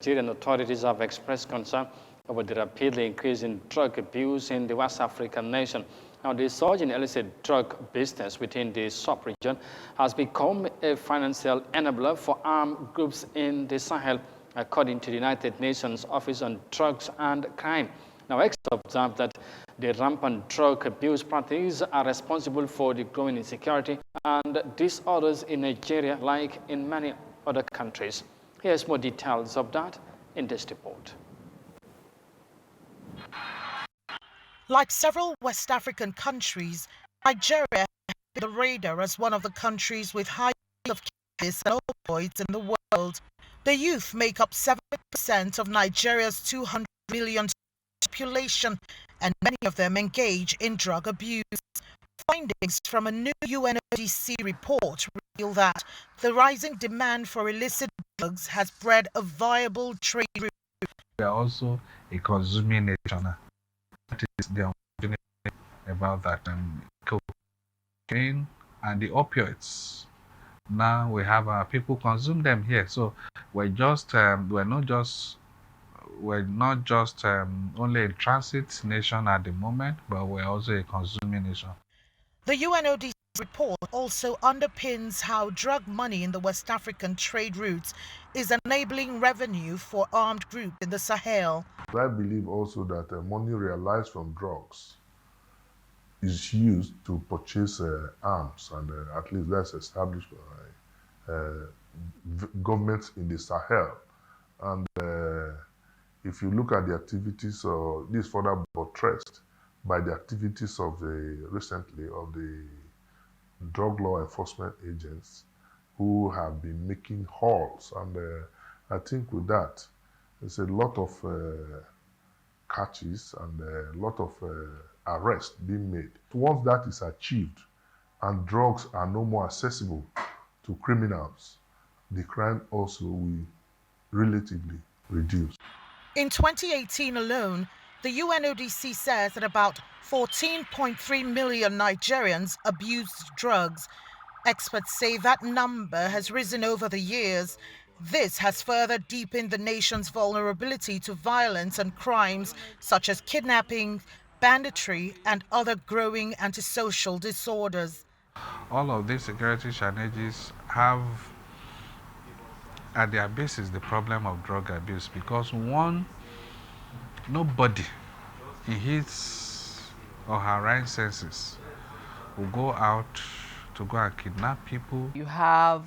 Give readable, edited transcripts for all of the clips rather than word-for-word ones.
Nigerian authorities have expressed concern over the rapidly increasing drug abuse in the West African nation. Now, the surge in illicit drug business within the sub-region has become a financial enabler for armed groups in the Sahel, according to the United Nations Office on Drugs and Crime. Now, experts observe that the rampant drug abuse practices are responsible for the growing insecurity and disorders in Nigeria, like in many other countries. Here's more details of that in this report. Like several West African countries, Nigeria has been on the radar as one of the countries with high of cannabis and opioids in the world. The youth make up 70% of Nigeria's 200 million population, and many of them engage in drug abuse. Findings from a new UNODC report reveal that the rising demand for illicit drugs has bred a viable trade route. We are also a consuming nation. That is the unfortunate thing about that. Cocaine and the opioids. Now we have people consume them here. So we're not just only a transit nation at the moment, but we're also a consuming nation. The UNODC report also underpins how drug money in the West African trade routes is enabling revenue for armed groups in the Sahel. I believe also that money realized from drugs is used to purchase arms, and at least that's established governments in the Sahel. And if you look at the activities, this further buttressed by the activities of the drug law enforcement agents who have been making hauls. And I think with that, there's a lot of catches and a lot of arrests being made. Once that is achieved and drugs are no more accessible to criminals, the crime also will relatively reduce. In 2018 alone, the UNODC says that about 14.3 million Nigerians abused drugs. Experts say that number has risen over the years. This has further deepened the nation's vulnerability to violence and crimes such as kidnapping, banditry, and other growing antisocial disorders. All of these security challenges have at their basis the problem of drug abuse, because nobody in his or her right senses will go out to go and kidnap people. You have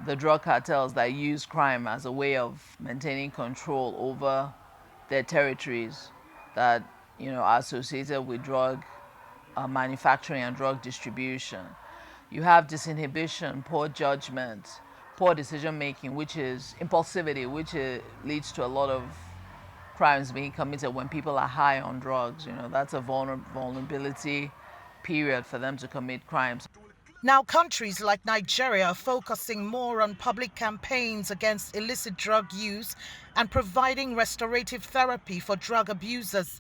the drug cartels that use crime as a way of maintaining control over their territories that are associated with drug manufacturing and drug distribution. You have disinhibition, poor judgment, poor decision making, which is impulsivity, which leads to a lot of crimes being committed when people are high on drugs. That's a vulnerability period for them to commit crimes. Now, countries like Nigeria are focusing more on public campaigns against illicit drug use and providing restorative therapy for drug abusers.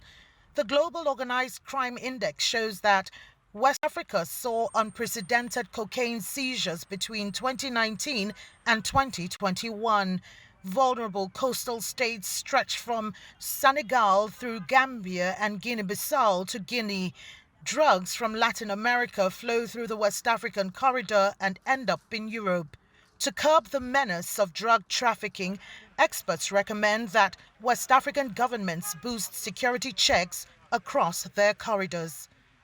The Global Organized Crime Index shows that West Africa saw unprecedented cocaine seizures between 2019 and 2021. Vulnerable coastal states stretch from Senegal through Gambia and Guinea-Bissau to Guinea. Drugs from Latin America flow through the West African corridor and end up in Europe. To curb the menace of drug trafficking, experts recommend that West African governments boost security checks across their corridors.